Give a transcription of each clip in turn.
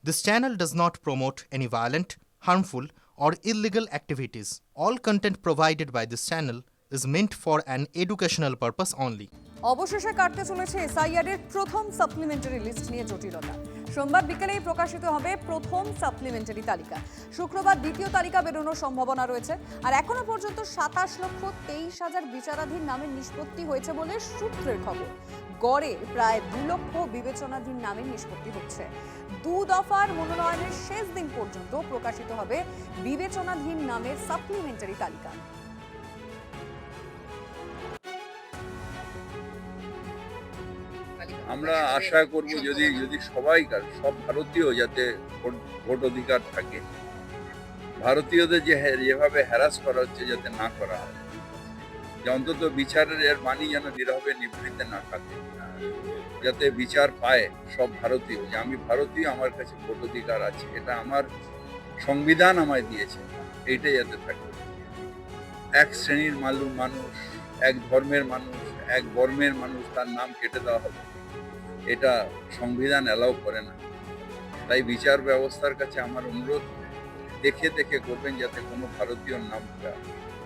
This channel does not promote any violent, harmful, or illegal activities. All content provided by this channel is meant for an educational purpose only. অবশেষে কাটতে চলেছে SIR এর প্রথম supplementary list নিয়ে জটিলতা। সোমবার বিকেলেই প্রকাশিত হবে প্রথম সাপ্লিমেন্টারি তালিকা। শুক্রবার দ্বিতীয় তালিকা বেরোনোর সম্ভাবনা রয়েছে। আর এখনো পর্যন্ত 27,23,000 বিচারাধীন নামের নিষ্পত্তি হয়েছে বলে সূত্রের খবর। গড়ে প্রায় 2 লক্ষ বিবেচনাধীন নামের নিষ্পত্তি হচ্ছে। 2 দফার মনোনয়নের শেষ দিন পর্যন্ত প্রকাশিত হবে বিবেচনাধীন নামের সাপ্লিমেন্টারি তালিকা। আমরা আশা করব যদি সবাইকার সব ভারতীয় যাতে ভোট অধিকার থাকে, ভারতীয়দের যেভাবে হ্যারাস করা হচ্ছে যাতে না করা হয়, যে অন্তত বিচারের এর বাণী যেন নীরবে নিভৃতে না থাকে, যাতে বিচার পায় সব ভারতীয়, যে আমি ভারতীয়, আমার কাছে ভোট অধিকার আছে, এটা আমার সংবিধান আমায় দিয়েছে, এইটাই যাতে থাকে। এক শ্রেণীর মানুষ, এক ধর্মের মানুষ, এক বর্মের মানুষ, তার নাম কেটে দেওয়া হবে, এটা সংবিধান অ্যালাউ করে না। তাই বিচার ব্যবস্থার কাছে আমার অনুরোধ, দেখে করবেন যাতে কোনো ভারতীয় নামটা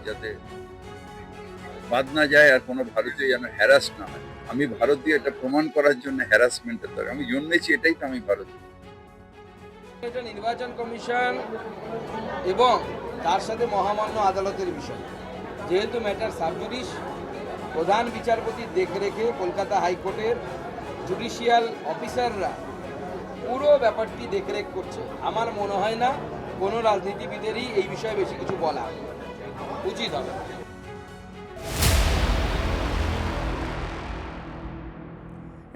যাতে বাদ না যায়, আর কোনো ভারতীয় যেন হ্যারাস না হয়। আমি ভারতীয় এটা প্রমাণ করার জন্য হ্যারাসমেন্টের দরকার, আমি জন্মেছি এটাই তো আমি ভারতীয়। এটা নির্বাচন কমিশন এবং তার সাথে মহামান্য আদালতের বিষয়, যেহেতু ম্যাটার সাবজুডিস, প্রধান বিচারপতির দেখরেখে কলকাতা হাইকোর্টের জুডিশিয়াল অফিসাররা পুরো ব্যাপারটি দেখরেখ করছে। আমার মনে হয় না কোনো রাজনীতিবিদেরই এই বিষয়ে বেশি কিছু বলা উচিত হবে।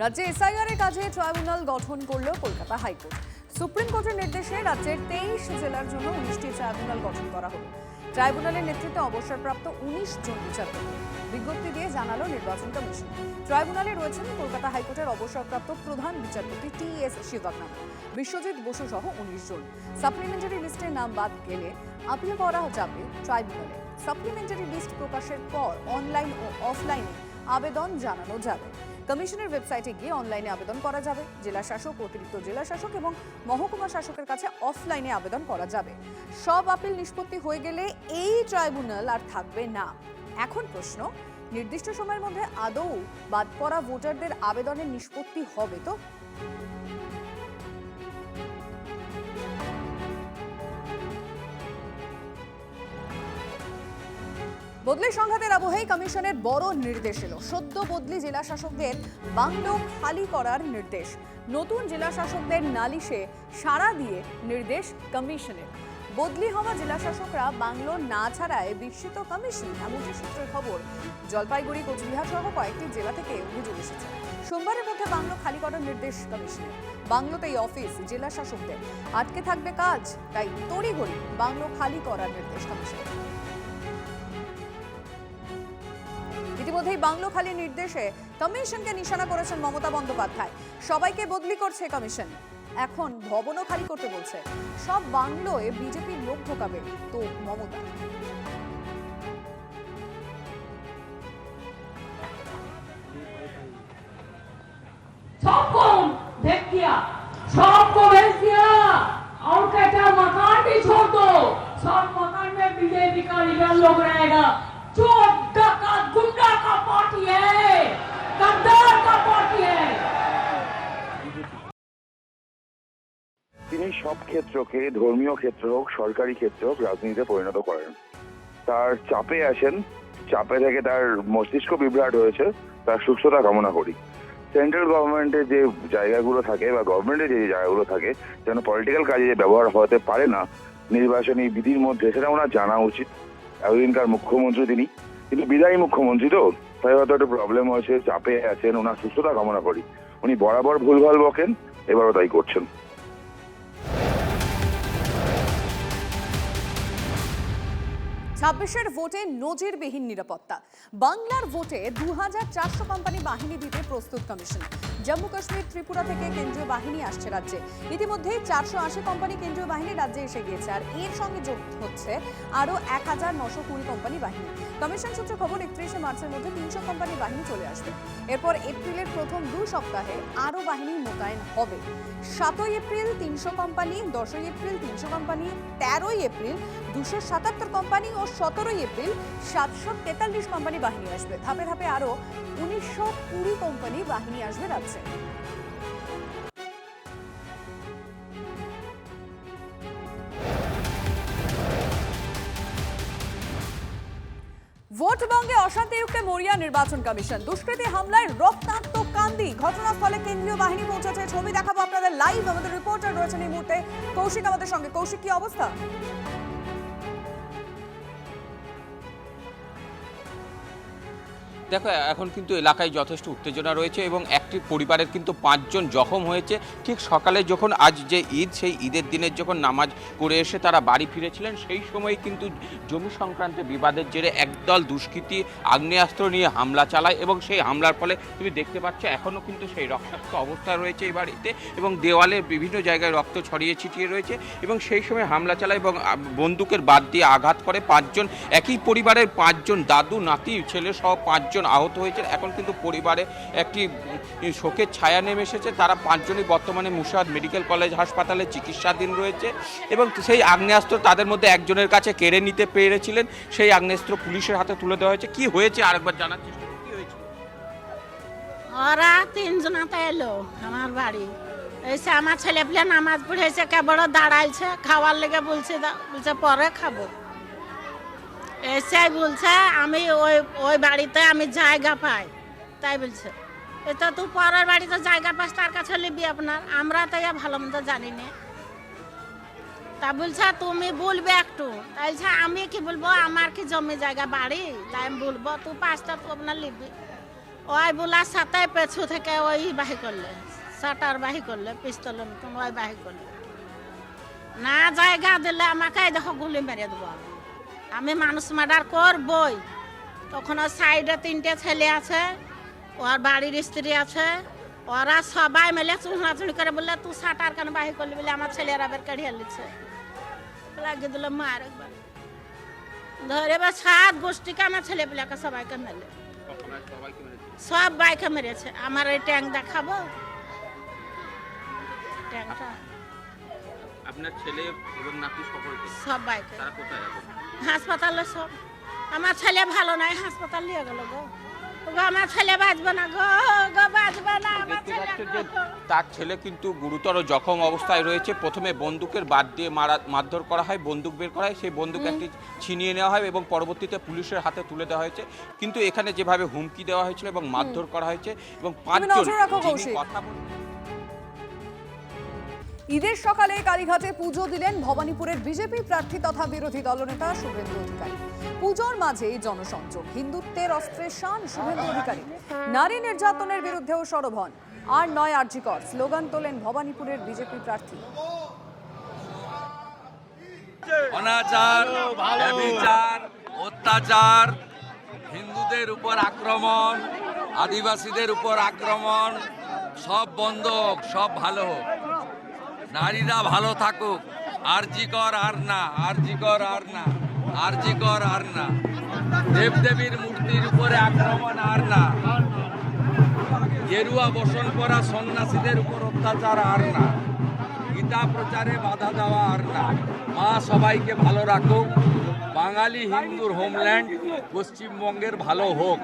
রাজ্যে এসআইআর এর কাজে ট্রাইব্যুনাল গঠন করল কলকাতা হাইকোর্ট। সুপ্রিম কোর্টের নির্দেশে রাজ্যের 23 জেলার জন্য 19টি ট্রাইব্যুনাল গঠন করা হলো। ট্রাইব্যুনালের নেতৃত্বে অবসরপ্রাপ্ত 19 জন বিচারপতি, বিজ্ঞপ্তি দিয়ে জানালো নির্বাচন কমিশন। ট্রাইব্যুনালে রয়েছেন কলকাতা হাইকোর্টের অবসরপ্রাপ্ত প্রধান বিচারপতি টি.এস. শিবনাথ, বিশ্বজিৎ বসু সহ 19 জন। সাপ্লিমেন্টারি লিস্টে নাম বাদ গেলে আপিল করা যাবে ট্রাইব্যুনালে। সাপ্লিমেন্টারি লিস্ট প্রকাশের পর অনলাইন ও অফলাইনে আবেদন জানানো যাবে। কমিশনের ওয়েবসাইটে গিয়ে অনলাইনে আবেদন করা যাবে। জেলা শাসক, অতিরিক্ত জেলা শাসক এবং মহকুমা শাসকের কাছে অফলাইনে আবেদন করা যাবে। সব আপিল নিষ্পত্তি হয়ে গেলে এই ট্রাইব্যুনাল আর থাকবে না। এখন প্রশ্ন, নির্দিষ্ট সময়ের মধ্যে আদৌ বাদ পড়া ভোটারদের আবেদনের নিষ্পত্তি হবে তো? বদলি সংঘাতের আবহেই কমিশনের বড় নির্দেশ এলো। সদ্য বদলি জেলা শাসকদের বাংলো খালি করার নির্দেশ। নতুন জেলা শাসকদের নালিশে সাড়া দিয়ে নির্দেশ কমিশনের। বদলি হওয়া জেলা শাসকরা বাংলো না ছাড়ায় বিস্মিত কমিশন, এমনটি সূত্রের খবর। জলপাইগুড়ি, কোচবিহার সহ কয়েকটি জেলা থেকে অভিযোগ এসেছে। সোমবারের মধ্যে বাংলো খালি করার নির্দেশ কমিশনের। বাংলোতেই অফিস, জেলা শাসকদের আটকে থাকবে কাজ, তাই তড়িঘড়ি বাংলো খালি করার নির্দেশ কমিশনের। ইতিমধ্যেই বাংলো খালির নির্দেশে কমিশনকে নিশানা করেছেন মমতা বন্দ্যোপাধ্যায়। সবাইকে বদলি করছে কমিশন, এখন ভবনও খালি করতে বলছে। সব বাংলোয় বিজেপির লোক ঢোকাবে তো মমতা। सबको देख दिया, सबको भेज दिया और कहता मकान भी छोड़ दो, सब मकान में बीजेपी का लीडर लोग रहेगा। चोर डाकत गुंडा का पार्टी है, गद्दार का पार्टी है। তিনি সব ক্ষেত্রকে, ধর্মীয় ক্ষেত্র হোক, সরকারি ক্ষেত্র হোক, রাজনীতিতে পরিণত করেন। তার চাপে আসেন, চাপে থেকে তার মস্তিষ্ক বিভ্রাট হয়েছে, তার সুস্থতা কামনা করি। সেন্ট্রাল গভর্নমেন্টের যে জায়গাগুলো থাকে বা গভর্নমেন্টের যে জায়গাগুলো থাকে যেন পলিটিক্যাল কাজে যে ব্যবহার হতে পারে না নির্বাচনী বিধির মধ্যে, সেটা ওনার জানা উচিত। এতদিনকার মুখ্যমন্ত্রী তিনি, কিন্তু বিদায়ী মুখ্যমন্ত্রী তো, তাই হয়তো একটা প্রবলেম হয়েছে, চাপে আছেন, ওনার সুস্থতা কামনা করি। উনি বরাবর ভুলভাল বকেন, এবারও তাই করছেন। 26-এর ভোটে নজিরবিহীন নিরাপত্তা। বাংলার ভোটে 2400 কোম্পানি বাহিনী দিতে প্রস্তুত কমিশন। জম্মু কাশ্মীর, ত্রিপুরা থেকে কেন্দ্রীয় বাহিনী আসছে রাজ্যে। ইতিমধ্যেই 480 কোম্পানি কেন্দ্রীয় বাহিনী রাজ্যে এসে গিয়েছে, আর এর সঙ্গে যোগ হচ্ছে আরও 1920 কোম্পানি বাহিনী। কমিশন সূত্রে খবর, 31শে মার্চের মধ্যে 300 কোম্পানি বাহিনী চলে আসবে। এরপর এপ্রিলের প্রথম 2 সপ্তাহে আরও বাহিনী মোতায়েন হবে। 7ই এপ্রিল 300 কোম্পানি, 10ই এপ্রিল 300 কোম্পানি, 13ই এপ্রিল 277 কোম্পানি ও 17ই এপ্রিল 743 কোম্পানি বাহিনী আসবে। ধাপে ধাপে আরও 1920 কোম্পানি বাহিনী আসবে রাজ্যে। ভোটবঙ্গে অশান্তি রুখতে মরিয়া নির্বাচন কমিশন। দুষ্কৃতী হামলায় রক্তাক্ত কান্দি, ঘটনাস্থলে কেন্দ্রীয় বাহিনী পৌঁছেছে। ছবি দেখাবো আপনাদের লাইভ। আমাদের রিপোর্টার রয়েছেন এই মুহূর্তে কৌশিক আমাদের সঙ্গে। কৌশিক, কি অবস্থা? দেখো, এখন কিন্তু এলাকায় যথেষ্ট উত্তেজনা রয়েছে এবং একটি পরিবারের কিন্তু 5 জন জখম হয়েছে। ঠিক সকালে যখন আজ যে ঈদ, সেই ঈদের দিনের যখন নামাজ করে এসে তারা বাড়ি ফিরেছিলেন, সেই সময় কিন্তু জমি সংক্রান্ত বিবাদের জেরে একদল দুষ্কৃতী আগ্নেয়াস্ত্র নিয়ে হামলা চালায় এবং সেই হামলার ফলে তুমি দেখতে পাচ্ছ এখনও কিন্তু সেই রক্তাক্ত অবস্থা রয়েছে এই বাড়িতে এবং দেওয়ালে বিভিন্ন জায়গায় রক্ত ছড়িয়ে ছিটিয়ে রয়েছে। এবং সেই সময় হামলা চালায় এবং বন্দুকের বাদ দিয়ে আঘাত করে। 5 জন, একই পরিবারের 5 জন, দাদু, নাতি, ছেলে সহ 5 জন আহত হয়েছে। এখন কিন্তু পরিবারে একটি শোকের ছায়া নেমে এসেছে। তারা 5 জনই বর্তমানে মুর্শিদাবাদ মেডিকেল কলেজ হাসপাতালে চিকিৎসাধীন রয়েছে এবং সেই আগ্নেয়াস্ত্র তাদের মধ্যে একজনের কাছে কেড়ে নিতে পেরেছিলেন। সেই আগ্নেয়াস্ত্র পুলিশের হাতে তুলে দেওয়া হয়েছে। কি হয়েছে আরেকবার জানার চেষ্টা করুন, কি হয়েছে? ওরা 3 জনাতে এলো আমার বাড়ি, এসে আমার ছেলে পেলে নামাজ পড়েছে, কেবল দাঁড়াইছে, খাওয়ার লেগে বলছে পরে খাবো। এসে বলছে আমি ওই বাড়িতে আমি জায়গা পাই, তাই বলছে এটা তুই পরের বাড়িতে জায়গা পাস, তার কাছে নিবি আপনার, আমরা তো ভালো মন্দ জানি না। তা বলছে তুমি বলবে একটু, তাই আমি কি বলবো, আমার কি জমি জায়গা বাড়ি, তাই আমি বলবো তুই পাঁচটা তুই আপনার নিবি। ওই বলার সাথে পেছু থেকে ওই বাহি করলে, শাটার বাহি করলে, পিস্তলের মতন ওই বাহি করলে, না জায়গা দিলে আমাকে দেখো গুলি মেরে দেবো, আমি মানুষ মার্ডার করবই। তখন ওর সাইডে 3টে ছেলে আছে, ওর বাড়ির স্ত্রী আছে, ওরা সবাই মিলে চুনাচুনি করে বললে তুই শাটার কেন বাহি করলি বলে আমার ছেলেরা বের কাড়িয়ে নিচ্ছে, লাগিয়ে দিল মার একবার ধরে। বা 7 গোষ্ঠীকে আমার ছেলে পেলেকে সবাইকে মেলে, সব বাইকে মেরেছে। আমার এই ট্যাঙ্ক দেখাবো, ট্যাঙ্কটা আপনার ছেলে এবং নাতি সকলকে সব বাইকে, তারা কোথায় এখন? হাসপাতালে সব। আমার ছেলে ভালো নাই, হাসপাতাল নিয়ে গেল গো, আমার ছেলে বাঁচবে না গো, বাঁচবে না আমার ছেলে। তার ছেলে কিন্তু গুরুতর জখম অবস্থায় রয়েছে। প্রথমে বন্দুকের বাদ দিয়ে মারধর করা হয়, বন্দুক বের করা হয়, সেই বন্দুক একটি ছিনিয়ে নেওয়া হয় এবং পরবর্তীতে পুলিশের হাতে তুলে দেওয়া হয়েছে। কিন্তু এখানে যেভাবে হুমকি দেওয়া হয়েছিল এবং মারধর করা হয়েছে এবং 5 জন কথা ঈদের সকালে কালীঘাটে পুজো দিলেন ভবানীপুরের বিজেপি প্রার্থী তথা বিরোধী দলনেতা শুভেন্দু অধিকারী। পুজোর মাঝেই জনসংযোগ, হিন্দুত্বের অস্ত্রের শান শুভেন্দু অধিকারী। নারী নির্যাতনের বিরুদ্ধেও সরব হন। আর নয় আরজিকর স্লোগান তোলেন ভবানীপুরের বিজেপি প্রার্থী। অনাচার, ব্যভিচার, অত্যাচার, হিন্দুদের উপর আক্রমণ, আদিবাসীদের উপর আক্রমণ সব বন্ধ হোক, সব ভালো হোক, নারীরা ভালো থাকুক। আরজিকর আর না, আরজিকর আর না, আরজিকর আর না, দেবদেবীর মূর্তির উপরে আক্রমণ আর না, গেরুয়া বসন করা সন্ন্যাসীদের উপর অত্যাচার আর না, গীতা প্রচারে বাধা দেওয়া আর না। মা সবাইকে ভালো রাখুক, বাঙালি হিন্দুর হোমল্যান্ড পশ্চিমবঙ্গের ভালো হোক,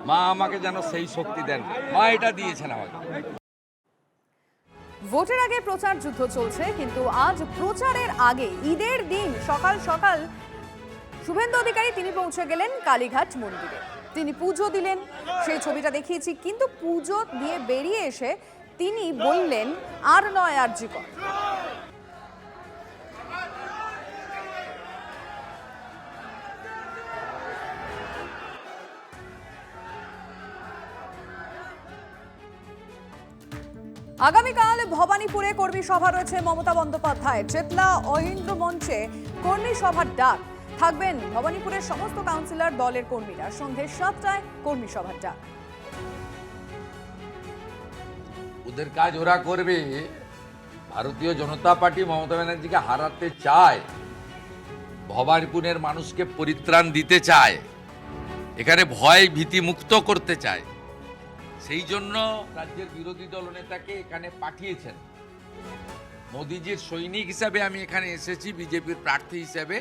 মা আমাকে যেন সেই শক্তি দেন, মা এটা দিয়েছেন আমাকে। ভোটের আগে প্রচার যুদ্ধ চলছে, কিন্তু আজ প্রচারের আগে ঈদের দিন সকাল সকাল শুভেন্দু অধিকারী তিনি পৌঁছে গেলেন কালীঘাট মন্দিরে। তিনি পুজো দিলেন, সেই ছবিটা দেখিয়েছি। কিন্তু পুজো দিয়ে বেরিয়ে এসে তিনি বললেন আর নয় আরজিকর। আগামীকাল ভবানীপুরে কর্মী সভা রয়েছে মমতা বন্দ্যোপাধ্যায়। চেতলা অহিন্দ্র মঞ্চে কর্মী সভার ডাক। থাকবেন ভবানীপুরের সমস্ত কাউন্সিলর দলের কর্মীরা। সন্ধ্যে 7টায় কর্মী সভার ডাক। ওদের কাজ ওরা করবে। ভারতীয় জনতা পার্টি মমতা ব্যানার্জিকে হারাতে চায়, ভবানীপুরের মানুষকে পরিত্রাণ দিতে চায়, এখানে ভয় ভীতি মুক্ত করতে চায়। সেই জন্য রাজ্যের বিরোধী দলনেতাকে এখানে পাঠিয়েছেন। মোদিজির সৈনিক হিসাবে আমি এখানে এসেছি, বিজেপির প্রার্থী হিসাবে।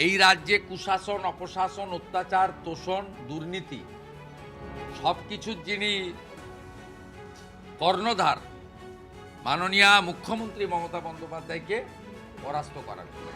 এই রাজ্যে কুশাসন, অপশাসন, অত্যাচার, তোষণ, দুর্নীতি সবকিছুর যিনি কর্ণধার, মাননীয় মুখ্যমন্ত্রী মমতা বন্দ্যোপাধ্যায়কে পরাস্ত করার জন্য।